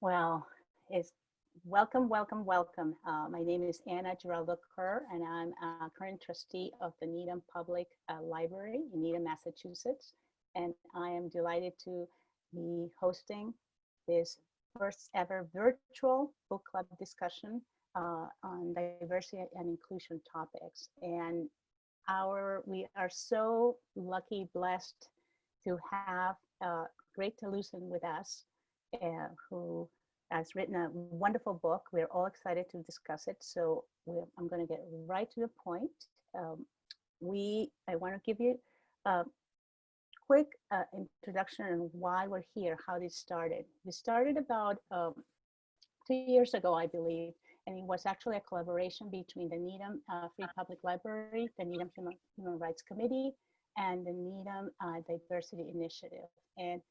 Well, it's welcome, welcome, welcome. My name is Anna Giraldo-Kerr, and I'm a current trustee of the Needham Public Library in Needham, Massachusetts. And I am delighted to be hosting this first ever virtual book club discussion on diversity and inclusion topics. And we are so lucky, blessed to have Grace Talusan with us, who has written a wonderful book. We're all excited to discuss it. So I'm going to get right to the point. I want to give you a quick introduction on why we're here, how this started. We started about 2 years ago, I believe, and it was actually a collaboration between the Needham Free Public Library, the Needham Human Rights Committee, and the Needham Diversity Initiative. And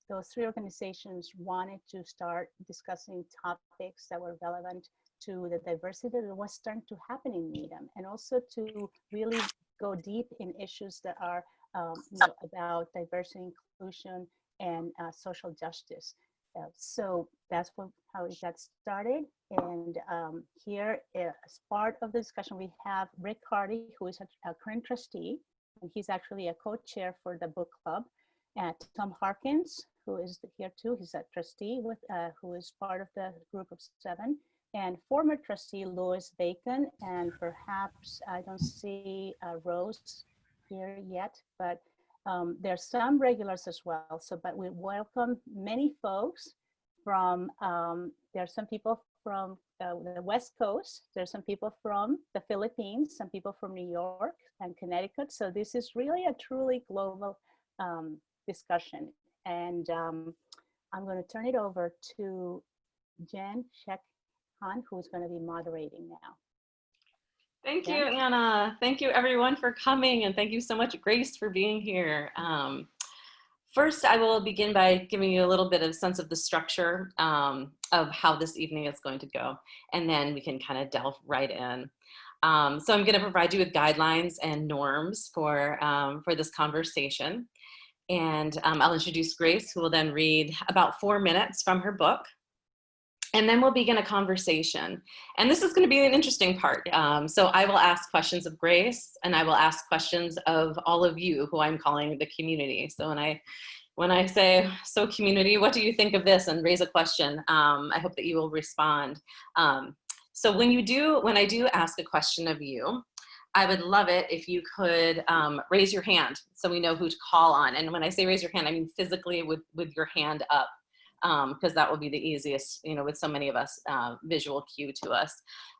those three organizations wanted to start discussing topics that were relevant to the diversity that was starting to happen in Needham, and also to really go deep in issues that are about diversity, inclusion, and social justice. So that's how it got started. And here, as part of the discussion, we have Rick Hardy, who is a current trustee, and he's actually a co-chair for the book club. Tom Harkins, who is here too, he's a trustee who is part of the group of 7, and former trustee Louis Bacon, and perhaps I don't see Rose here yet, but there's some regulars as well. So, but we welcome many folks from, there's some people from the West Coast, there's some people from the Philippines, some people from New York and Connecticut. So this is really a truly global discussion. And I'm going to turn it over to Jenn Scheck-Kahn, who's going to be moderating now. Thank you, Anna. Thank you, everyone, for coming. And thank you so much, Grace, for being here. First, I will begin by giving you a little bit of sense of the structure of how this evening is going to go. And then we can kind of delve right in. So I'm going to provide you with guidelines and norms for this conversation. And I'll introduce Grace, who will then read about 4 minutes from her book. And then we'll begin a conversation. And this is going to be an interesting part. So I will ask questions of Grace, and I will ask questions of all of you, who I'm calling the community. So when I say, so community, what do you think of this? And raise a question, I hope that you will respond. So when I do ask a question of you, I would love it if you could raise your hand so we know who to call on. And when I say raise your hand, I mean physically with your hand up, because that will be the easiest, with so many of us, visual cue to us.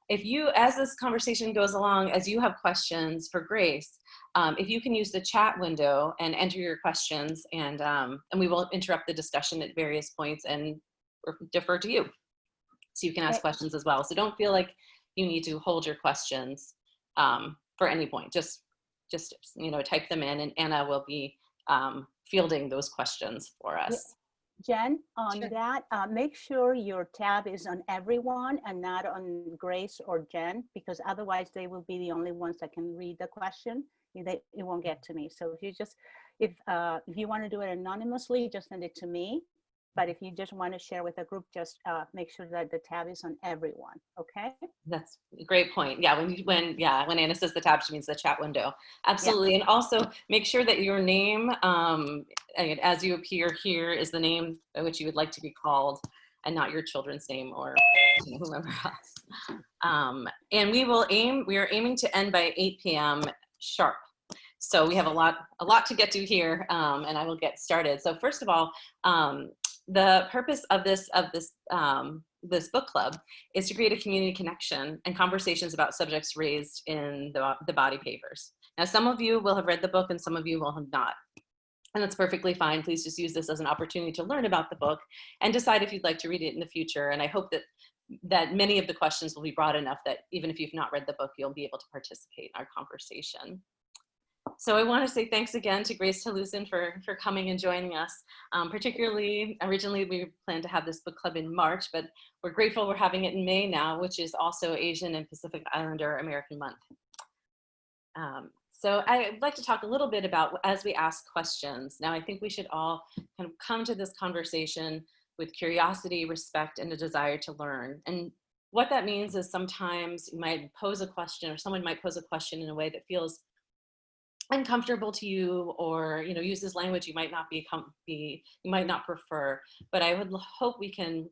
If you, as this conversation goes along, as you have questions for Grace, if you can use the chat window and enter your questions, and we will interrupt the discussion at various points and defer to you. So you can ask questions as well. So don't feel like you need to hold your questions for any point. Just type them in, and Anna will be fielding those questions for us. Jen, on that, make sure your tab is on everyone and not on Grace or Jen, because otherwise they will be the only ones that can read the question. It won't get to me. So if you want to do it anonymously, just send it to me. But if you just want to share with a group, just make sure that the tab is on everyone, okay? That's a great point. Yeah, when Anna says the tab, she means the chat window. Absolutely. Yeah. And also make sure that your name, as you appear here, is the name by which you would like to be called, and not your children's name or whomever else. And we are aiming to end by 8 p.m. sharp. So we have a lot to get to here, and I will get started. So first of all, the purpose of this book club is to create a community connection and conversations about subjects raised in the body papers. Now, some of you will have read the book and some of you will have not. And that's perfectly fine. Please just use this as an opportunity to learn about the book and decide if you'd like to read it in the future. And I hope that many of the questions will be broad enough that even if you've not read the book, you'll be able to participate in our conversation. So I want to say thanks again to Grace Talusan for coming and joining us. Particularly, originally we planned to have this book club in March, but we're grateful we're having it in May now, which is also Asian and Pacific Islander American Month. So I'd like to talk a little bit about as we ask questions. Now, I think we should all kind of come to this conversation with curiosity, respect, and a desire to learn. And what that means is sometimes you might pose a question, or someone might pose a question in a way that feels uncomfortable to you, or uses language you might not you might not prefer. But I would hope we can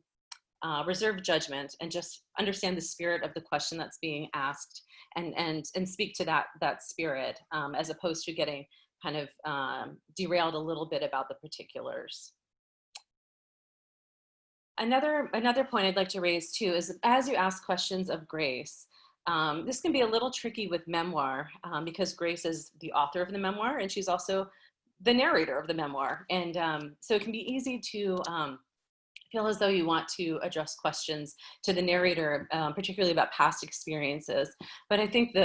reserve judgment and just understand the spirit of the question that's being asked, and speak to that spirit, as opposed to getting kind of derailed a little bit about the particulars. Another point I'd like to raise too is, as you ask questions of Grace, this can be a little tricky with memoir, because Grace is the author of the memoir, and she's also the narrator of the memoir. And so it can be easy to feel as though you want to address questions to the narrator, particularly about past experiences. But I think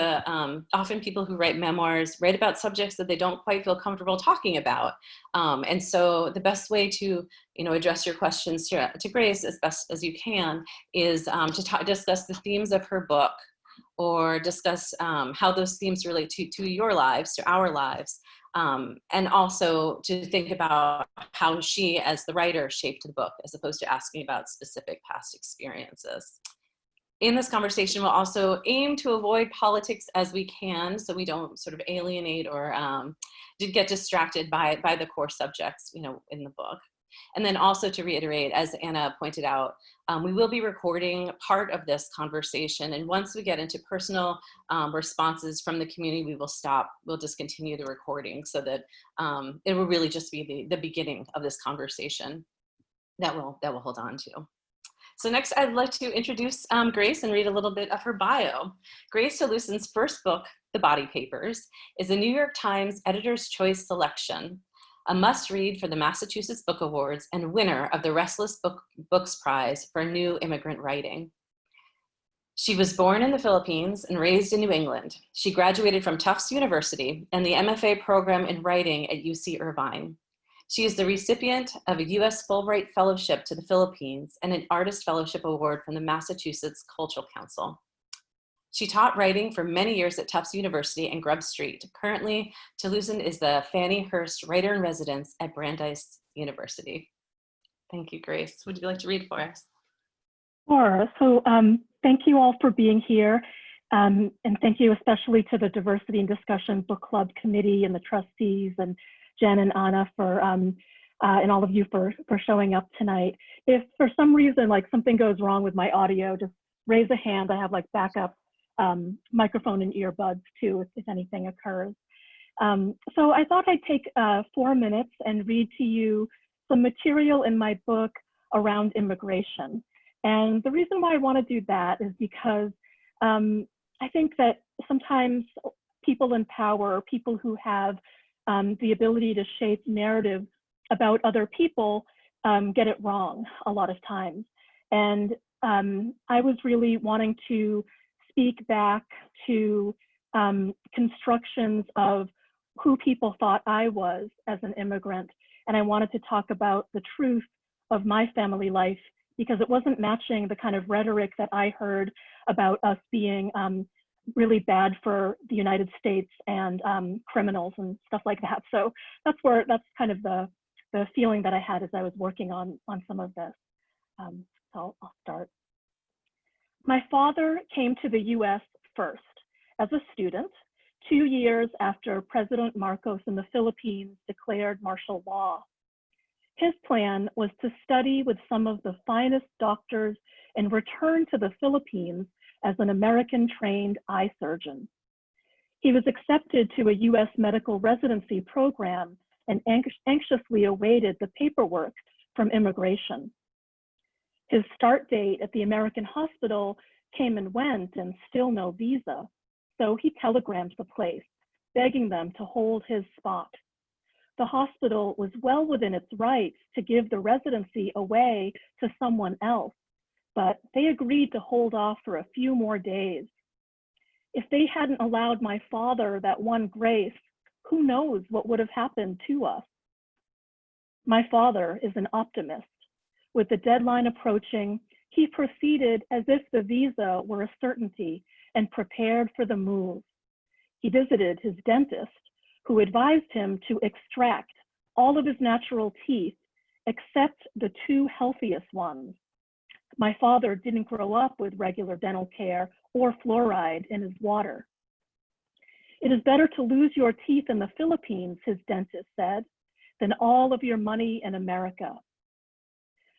often people who write memoirs write about subjects that they don't quite feel comfortable talking about. And so the best way to address your questions to Grace as best as you can is to discuss the themes of her book, or discuss how those themes relate to your lives, to our lives. And also to think about how she, as the writer, shaped the book, as opposed to asking about specific past experiences. In this conversation, we'll also aim to avoid politics as we can, so we don't sort of alienate or get distracted by the core subjects, in the book. And then also to reiterate, as Anna pointed out, we will be recording part of this conversation. And once we get into personal responses from the community, we will stop. We'll discontinue the recording, so that it will really just be the beginning of this conversation that we'll hold on to. So next, I'd like to introduce Grace and read a little bit of her bio. Grace Talusan's first book, The Body Papers, is a New York Times Editor's Choice selection, a must-read for the Massachusetts Book Awards, and winner of the Restless Books Prize for New Immigrant Writing. She was born in the Philippines and raised in New England. She graduated from Tufts University and the MFA program in writing at UC Irvine. She is the recipient of a U.S. Fulbright Fellowship to the Philippines and an Artist Fellowship Award from the Massachusetts Cultural Council. She taught writing for many years at Tufts University and Grub Street. Currently, Talusan is the Fannie Hurst Writer-in-Residence at Brandeis University. Thank you, Grace. Would you like to read for us? Sure. So thank you all for being here. And thank you especially to the Diversity and Discussion Book Club Committee and the trustees, and Jen and Anna and all of you for showing up tonight. If for some reason something goes wrong with my audio, just raise a hand. I have backup microphone and earbuds too, if anything occurs. So I thought I'd take 4 minutes and read to you some material in my book around immigration. And the reason why I want to do that is because I think that sometimes people in power, people who have the ability to shape narrative about other people, get it wrong a lot of times. And I was really wanting to speak back to constructions of who people thought I was as an immigrant. And I wanted to talk about the truth of my family life, because it wasn't matching the kind of rhetoric that I heard about us being really bad for the United States and criminals and stuff like that. So that's kind of the feeling that I had as I was working on some of this. So I'll start. My father came to the US first as a student, 2 years after President Marcos in the Philippines declared martial law. His plan was to study with some of the finest doctors and return to the Philippines as an American-trained eye surgeon. He was accepted to a US medical residency program and anxiously awaited the paperwork from immigration. His start date at the American hospital came and went and still no visa, so he telegrammed the place, begging them to hold his spot. The hospital was well within its rights to give the residency away to someone else, but they agreed to hold off for a few more days. If they hadn't allowed my father that one grace, who knows what would have happened to us? My father is an optimist. With the deadline approaching, he proceeded as if the visa were a certainty and prepared for the move. He visited his dentist, who advised him to extract all of his natural teeth except the two healthiest ones. My father didn't grow up with regular dental care or fluoride in his water. It is better to lose your teeth in the Philippines, his dentist said, than all of your money in America.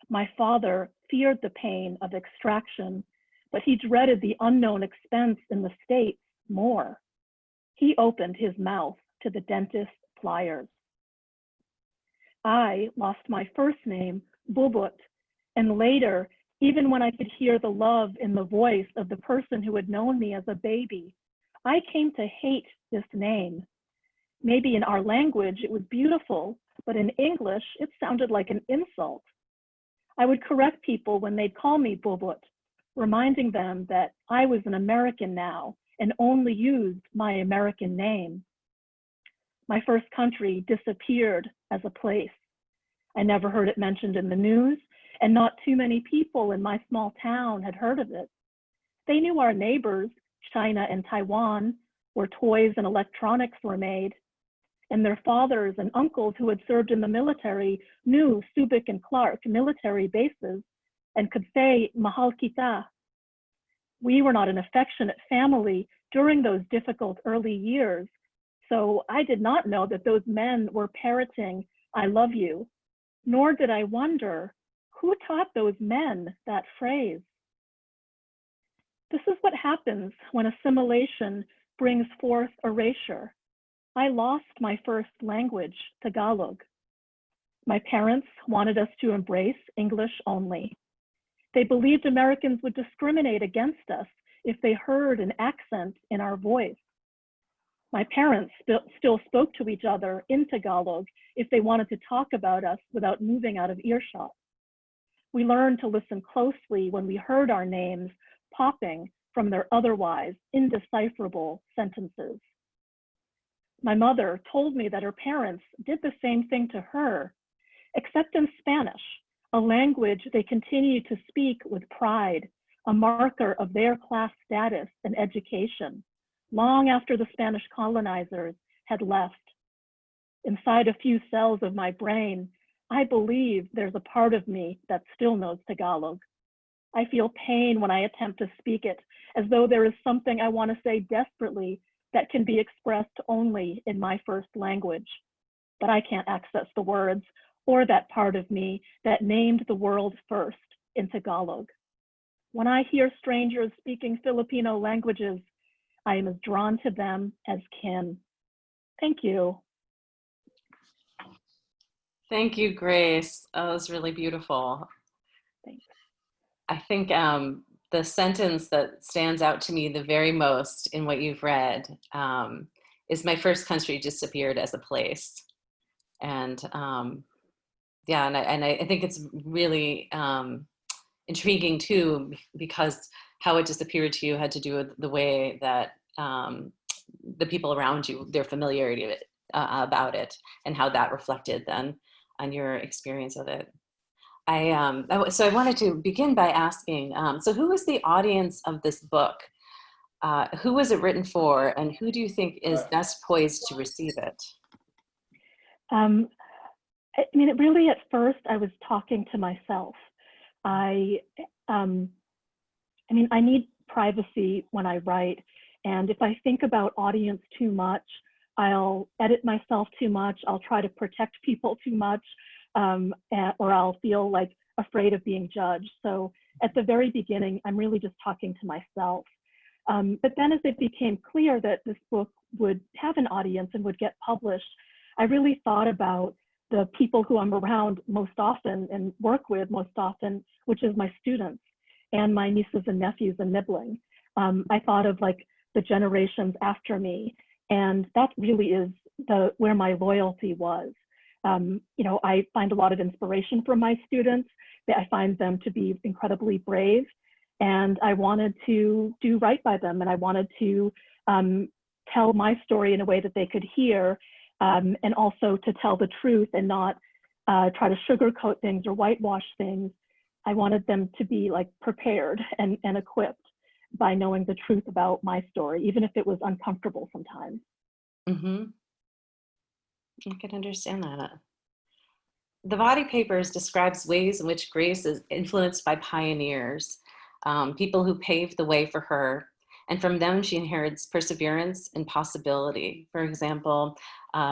My father feared the pain of extraction, but he dreaded the unknown expense in the States more. He opened his mouth to the dentist's pliers. I lost my first name, Bubut, and later, even when I could hear the love in the voice of the person who had known me as a baby, I came to hate this name. Maybe in our language it was beautiful, but in English it sounded like an insult. I would correct people when they'd call me Bubut, reminding them that I was an American now and only used my American name. My first country disappeared as a place. I never heard it mentioned in the news, and not too many people in my small town had heard of it. They knew our neighbors, China and Taiwan, where toys and electronics were made, and their fathers and uncles who had served in the military knew Subic and Clark military bases and could say mahal kita. We were not an affectionate family during those difficult early years, so I did not know that those men were parroting, I love you, nor did I wonder who taught those men that phrase. This is what happens when assimilation brings forth erasure. I lost my first language, Tagalog. My parents wanted us to embrace English only. They believed Americans would discriminate against us if they heard an accent in our voice. My parents still spoke to each other in Tagalog if they wanted to talk about us without moving out of earshot. We learned to listen closely when we heard our names popping from their otherwise indecipherable sentences. My mother told me that her parents did the same thing to her, except in Spanish, a language they continue to speak with pride, a marker of their class status and education, long after the Spanish colonizers had left. Inside a few cells of my brain, I believe there's a part of me that still knows Tagalog. I feel pain when I attempt to speak it, as though there is something I want to say desperately that can be expressed only in my first language. But I can't access the words or that part of me that named the world first in Tagalog. When I hear strangers speaking Filipino languages, I am as drawn to them as kin. Thank you. Thank you, Grace. Oh, that was really beautiful. Thanks. I think the sentence that stands out to me the very most in what you've read is my first country disappeared as a place. And yeah, and I think it's really intriguing too, because how it disappeared to you had to do with the way that the people around you, their familiarity of it, about it, and how that reflected then on your experience of it. So I wanted to begin by asking, so who is the audience of this book? Who was it written for, and who do you think is best poised to receive it? I mean, it really, at first, I was talking to myself. I mean, I need privacy when I write, and if I think about audience too much, I'll edit myself too much, I'll try to protect people too much, or I'll feel like afraid of being judged. So at the very beginning, I'm really just talking to myself. But then as it became clear that this book would have an audience and would get published, I really thought about the people who I'm around most often and work with most often, which is my students and my nieces and nephews and nibbling. I thought of like the generations after me, and that really is where my loyalty was. You know, I find a lot of inspiration from my students. I find them to be incredibly brave, and I wanted to do right by them, and I wanted to tell my story in a way that they could hear, and also to tell the truth and not try to sugarcoat things or whitewash things. I wanted them to be like prepared and equipped by knowing the truth about my story, even if it was uncomfortable sometimes. Mm-hmm. I can understand that. The Body Papers describes ways in which Grace is influenced by pioneers, people who paved the way for her, and from them she inherits perseverance and possibility. For example,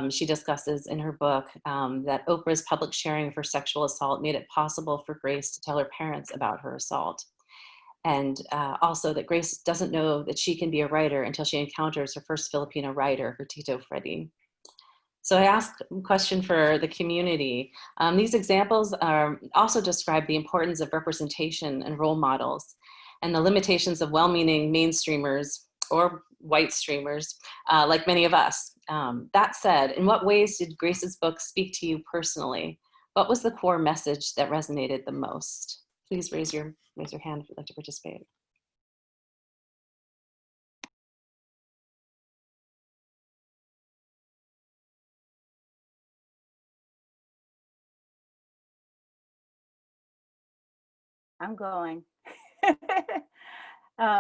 she discusses in her book that Oprah's public sharing of her sexual assault made it possible for Grace to tell her parents about her assault. And also that Grace doesn't know that she can be a writer until she encounters her first Filipino writer, her Tito Freddy. So I asked a question for the community. These examples also describe the importance of representation and role models and the limitations of well-meaning mainstreamers or white streamers, like many of us. That said, in what ways did Grace's book speak to you personally? What was the core message that resonated the most? Please raise your hand if you'd like to participate. I'm going.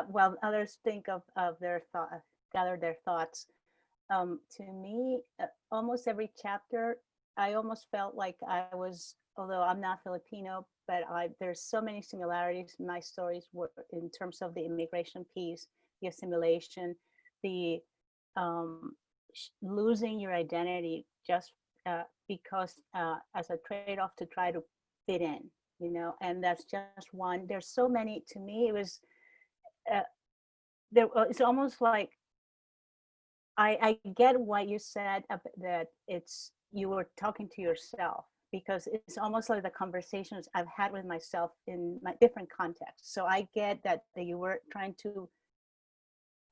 Well, others think of their thought, gather their thoughts. To me, almost every chapter, I almost felt like I was, although I'm not Filipino, but there's so many similarities in my stories in terms of the immigration piece, the assimilation, the losing your identity just because as a trade-off to try to fit in, you know, and that's just one. There's so many. To me, it was it's almost like I get what you said, that you were talking to yourself, because it's almost like the conversations I've had with myself in my different contexts. So I get that you were trying to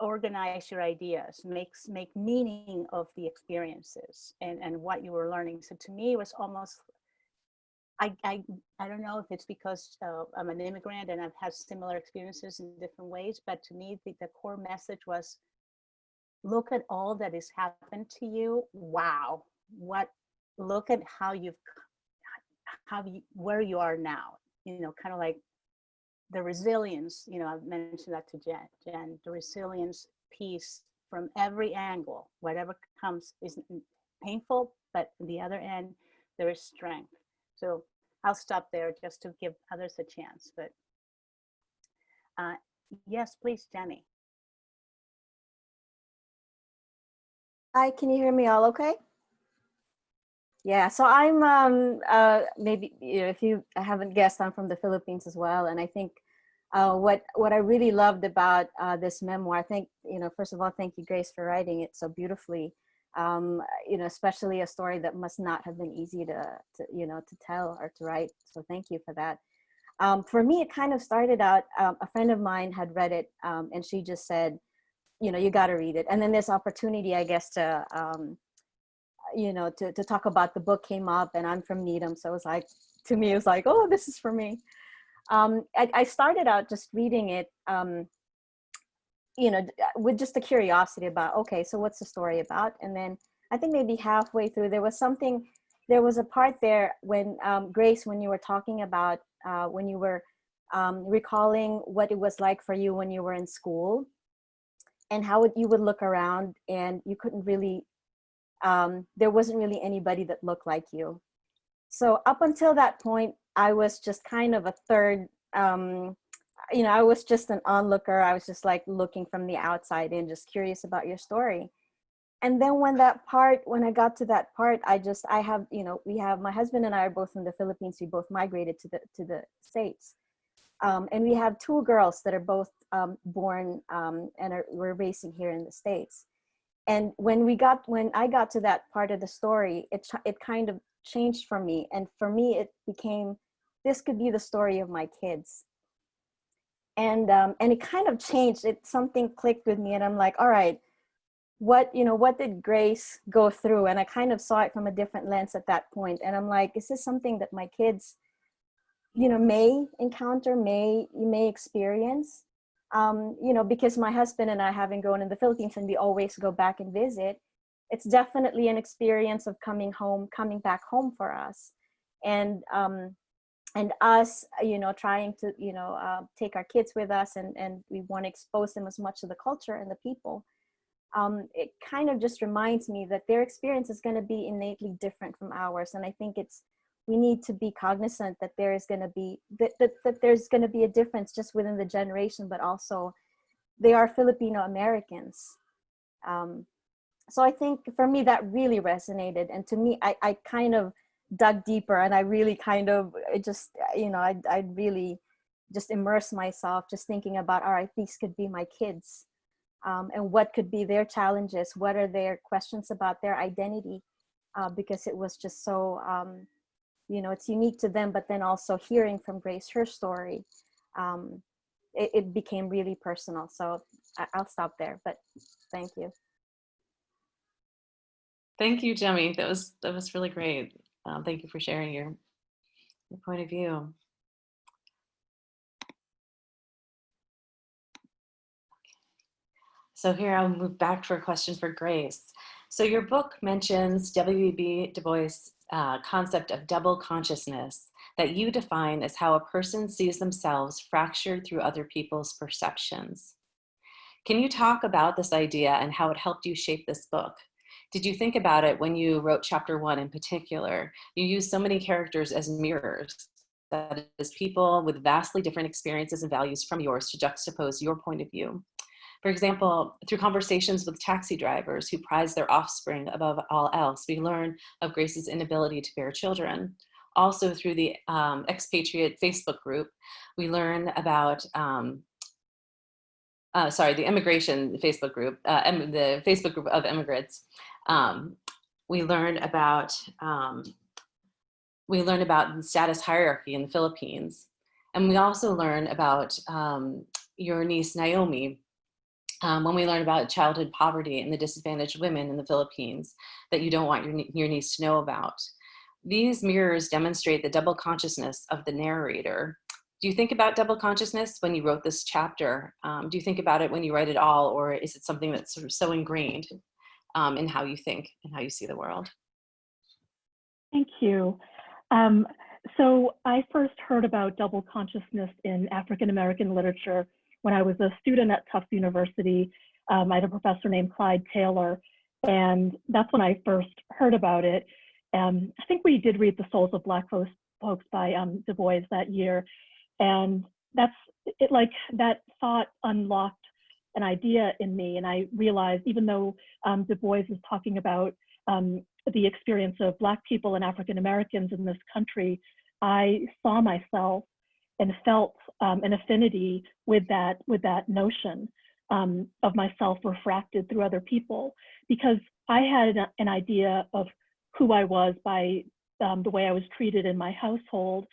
organize your ideas, make meaning of the experiences and what you were learning. So to me, it was almost, I don't know if it's because I'm an immigrant and I've had similar experiences in different ways, but to me, the core message was, look at all that has happened to you. Wow. Look at where you are now, you know, kind of like the resilience, you know, I've mentioned that to Jen, the resilience piece from every angle, whatever comes is painful, but on the other end, there is strength. So I'll stop there just to give others a chance, but yes, please, Jemy. Hi, can you hear me all okay? Yeah, so I'm maybe, you know, if you haven't guessed, I'm from the Philippines as well. And I think what I really loved about this memoir, I think, you know, first of all, thank you, Grace, for writing it so beautifully. You know, especially a story that must not have been easy to you know, to tell or to write. So thank you for that. For me, it kind of started out, a friend of mine had read it and she just said, you know, you got to read it. And then this opportunity, I guess, to, you know, to talk about the book came up, and I'm from Needham. So it was like, to me, it was like, oh, this is for me. I started out just reading it, you know, with just a curiosity about, okay, so what's the story about? And then I think maybe halfway through, there was a part there when, Grace, when you were talking about, when you were recalling what it was like for you when you were in school, and how you would look around and you couldn't really, there wasn't really anybody that looked like you. So up until that point, I was just kind of a third, you know, I was just an onlooker. I was just like looking from the outside in, just curious about your story. And then when I got to that part, I have, you know, my husband and I are both from the Philippines. We both migrated to the States. And we have two girls that are both born and we're raising here in the States. And when I got to that part of the story, it kind of changed for me. And for me, it became, this could be the story of my kids. And it kind of changed. Something clicked with me, and I'm like, all right, what did Grace go through? And I kind of saw it from a different lens at that point. And I'm like, is this something that my kids, you know, may encounter, may experience? You know, because my husband and I, having grown in the Philippines and we always go back and visit, it's definitely an experience of coming back home for us. And us, you know, trying to, you know, take our kids with us, and we want to expose them as much to the culture and the people. It kind of just reminds me that their experience is going to be innately different from ours. And I think it's we need to be cognizant that there is going to be that there's going to be a difference just within the generation, but also they are Filipino Americans. So I think for me that really resonated, and to me I kind of dug deeper, and I really kind of just, you know, I really just immerse myself just thinking about, all right, these could be my kids, and what could be their challenges, what are their questions about their identity, because it was just so, you know, it's unique to them, but then also hearing from Grace, her story, it became really personal. So I'll stop there, but thank you. Thank you, Jemy. That was really great. Thank you for sharing your point of view. So here I'll move back to a question for Grace. So your book mentions W.E.B. Du Bois' concept of double consciousness that you define as how a person sees themselves fractured through other people's perceptions. Can you talk about this idea and how it helped you shape this book? Did you think about it when you wrote chapter 1 in particular? You use so many characters as mirrors, that is, people with vastly different experiences and values from yours to juxtapose your point of view. For example, through conversations with taxi drivers who prize their offspring above all else, we learn of Grace's inability to bear children. Also through the expatriate Facebook group, we learn about the immigration Facebook group, the Facebook group of immigrants. We learn about the status hierarchy in the Philippines, and we also learn about your niece Naomi. When we learn about childhood poverty and the disadvantaged women in the Philippines that you don't want your niece to know about. These mirrors demonstrate the double consciousness of the narrator. Do you think about double consciousness when you wrote this chapter? Do you think about it when you write it all, or is it something that's sort of so ingrained in how you think and how you see the world? Thank you. So I first heard about double consciousness in African-American literature when I was a student at Tufts University. I had a professor named Clyde Taylor, and that's when I first heard about it. I think we did read The Souls of Black Folks by Du Bois that year, and that's it. Like, that thought unlocked an idea in me, and I realized, even though Du Bois is talking about the experience of Black people and African Americans in this country, I saw myself and felt an affinity with that notion of myself refracted through other people, because I had an idea of who I was by the way I was treated in my household,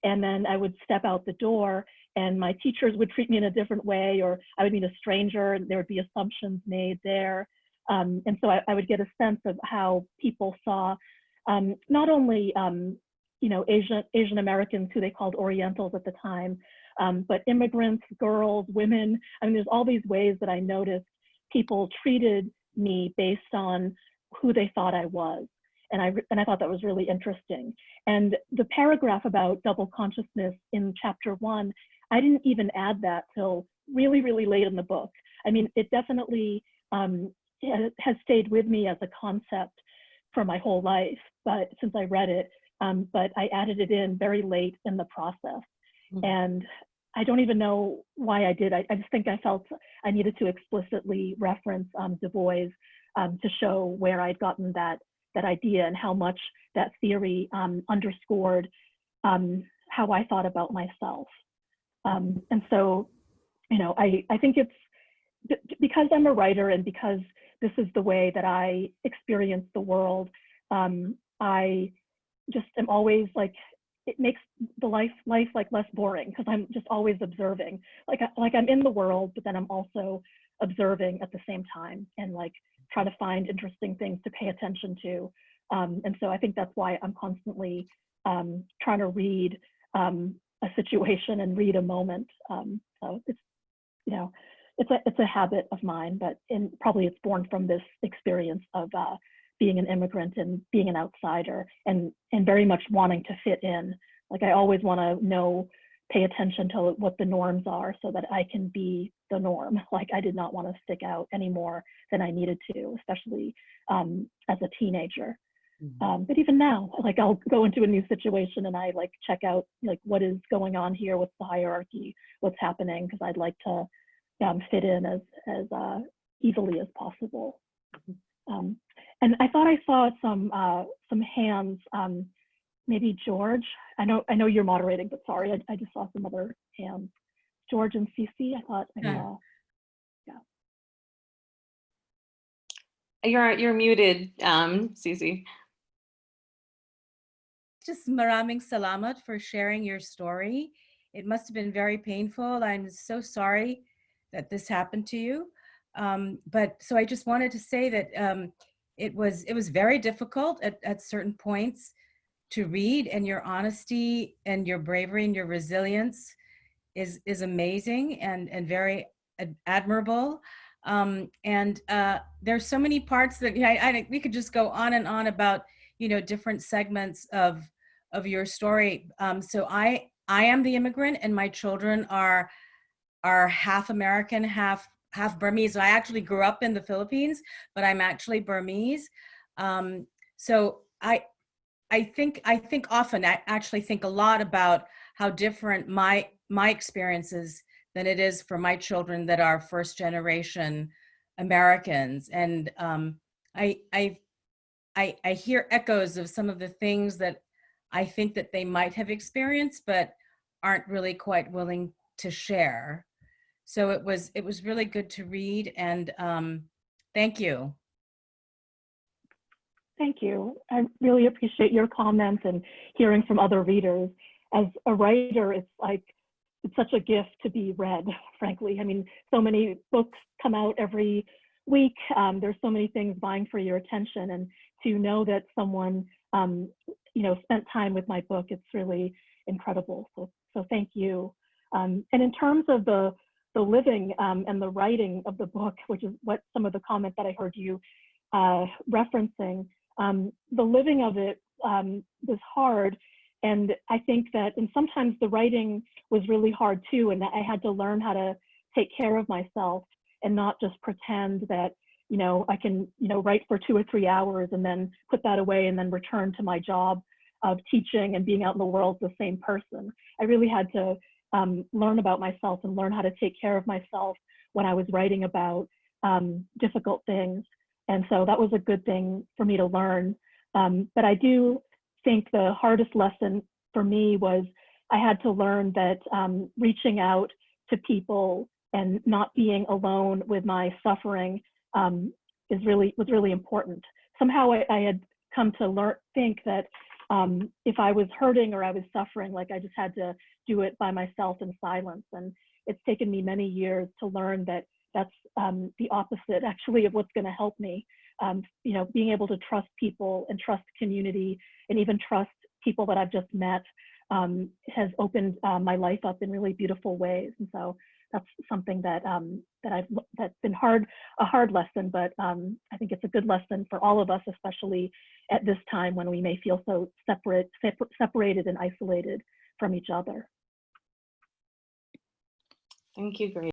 and then I would step out the door and my teachers would treat me in a different way, or I would meet a stranger and there would be assumptions made there. And so I would get a sense of how people saw not only you know, Asian Americans, who they called Orientals at the time, but immigrants, girls, women. I mean, there's all these ways that I noticed people treated me based on who they thought I was. And I thought that was really interesting. And the paragraph about double consciousness in chapter 1, I didn't even add that till really, really late in the book. I mean, it definitely has stayed with me as a concept for my whole life, but since I read it, but I added it in very late in the process. And I don't even know why I did. I just think I felt I needed to explicitly reference Du Bois to show where I'd gotten that idea and how much that theory underscored how I thought about myself. And so, you know, I think it's because I'm a writer and because this is the way that I experience the world, I just am always like, it makes the life like less boring, because I'm just always observing. Like I'm in the world, but then I'm also observing at the same time, and like try to find interesting things to pay attention to. And so I think that's why I'm constantly trying to read a situation and read a moment. So it's, you know, it's a habit of mine, but probably it's born from this experience of being an immigrant and being an outsider, and very much wanting to fit in. Like, I always want to pay attention to what the norms are so that I can be the norm. Like, I did not want to stick out any more than I needed to, especially as a teenager. But even now, like I'll go into a new situation and I like check out like what is going on here, what's the hierarchy, what's happening, because I'd like to fit in as easily as possible. And I thought I saw some hands. Maybe George. I know you're moderating, but sorry, I just saw some other hands. George and Cece. I thought I saw. Yeah. You're muted, Cece. Just maraming salamat for sharing your story. It must have been very painful. I'm so sorry that this happened to you. But so I just wanted to say that it was very difficult at certain points to read, and your honesty and your bravery and your resilience is amazing and very admirable. And there's so many parts that we could just go on and on about, different segments of your story. So I am the immigrant, and my children are half American, half Burmese. I actually grew up in the Philippines, but I'm actually Burmese. So I think often, I actually think a lot about how different my experiences than it is for my children that are first generation Americans. And I hear echoes of some of the things that I think that they might have experienced, but aren't really quite willing to share. So it was really good to read, and thank you. Thank you. I really appreciate your comments and hearing from other readers. As a writer, it's such a gift to be read, frankly. I mean, so many books come out every week. There's so many things vying for your attention, and to know that someone, spent time with my book, it's really incredible. So thank you. And in terms of the living and the writing of the book, which is what some of the comments that I heard you referencing, the living of it was hard. And I think that, and sometimes the writing was really hard too, and that I had to learn how to take care of myself and not just pretend that, I can, write for 2 or 3 hours and then put that away and then return to my job of teaching and being out in the world the same person. I really had to learn about myself and learn how to take care of myself when I was writing about difficult things. And so that was a good thing for me to learn. But I do think the hardest lesson for me was I had to learn that reaching out to people and not being alone with my suffering was really important. Somehow I had come to think that if I was hurting or I was suffering, like I just had to do it by myself in silence. And it's taken me many years to learn that that's the opposite actually of what's going to help me. Being able to trust people and trust community and even trust people that I've just met has opened my life up in really beautiful ways. And so that's something that that's been a hard lesson, but I think it's a good lesson for all of us, especially at this time when we may feel so separated and isolated from each other. Thank you, Grace.